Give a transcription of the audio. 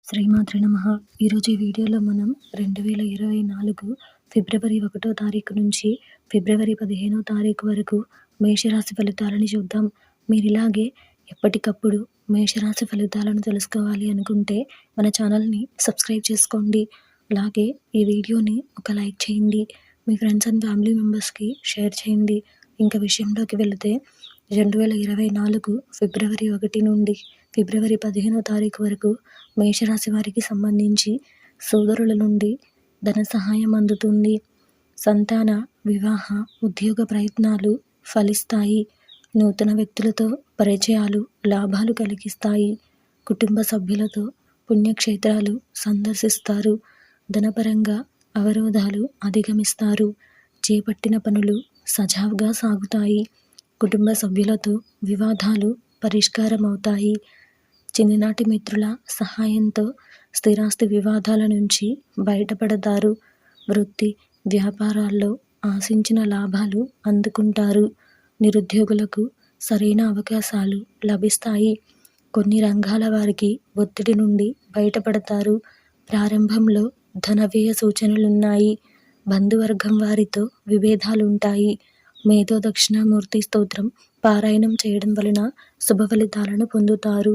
శ్రీమాత్రే నమః. ఈరోజు ఈ వీడియోలో మనం 2024 ఫిబ్రవరి 1వ తారీఖు నుంచి ఫిబ్రవరి 15వ తారీఖు వరకు మేషరాశి ఫలితాలని చూద్దాం. మీరు ఇలాగే ఎప్పటికప్పుడు మేషరాశి ఫలితాలను తెలుసుకోవాలి అనుకుంటే మన ఛానల్ని సబ్స్క్రైబ్ చేసుకోండి. అలాగే ఈ వీడియోని ఒక లైక్ చేయండి. మీ ఫ్రెండ్స్ అండ్ ఫ్యామిలీ మెంబర్స్కి షేర్ చేయండి. ఇంకా విషయంలోకి వెళితే 2024 ఫిబ్రవరి 1 నుండి ఫిబ్రవరి 15వ తారీఖు వరకు మేషరాశి వారికి సంబంధించి సోదరుల నుండి ధన సహాయం అందుతుంది. సంతాన, వివాహ, ఉద్యోగ ప్రయత్నాలు ఫలిస్తాయి. నూతన వ్యక్తులతో పరిచయాలు లాభాలు కలిగిస్తాయి. కుటుంబ సభ్యులతో పుణ్యక్షేత్రాలు సందర్శిస్తారు. ధనపరంగా అవరోధాలు అధిగమిస్తారు. చేపట్టిన పనులు సజావుగా సాగుతాయి. కుటుంబ సభ్యులతో వివాదాలు పరిష్కారమవుతాయి. చిన్ననాటి మిత్రుల సహాయంతో స్థిరాస్తి వివాదాల నుంచి బయటపడతారు. వృత్తి, వ్యాపారాల్లో ఆశించిన లాభాలు అందుకుంటారు. నిరుద్యోగులకు సరైన అవకాశాలు లభిస్తాయి. కొన్ని రంగాల వారికి ఒత్తిడి నుండి బయటపడతారు. ప్రారంభంలో ధన వ్యయ సూచనలున్నాయి. బంధువర్గం వారితో విభేదాలుంటాయి. మేధో దక్షిణామూర్తి స్తోత్రం పారాయణం చేయడం వలన శుభ ఫలితాలను పొందుతారు.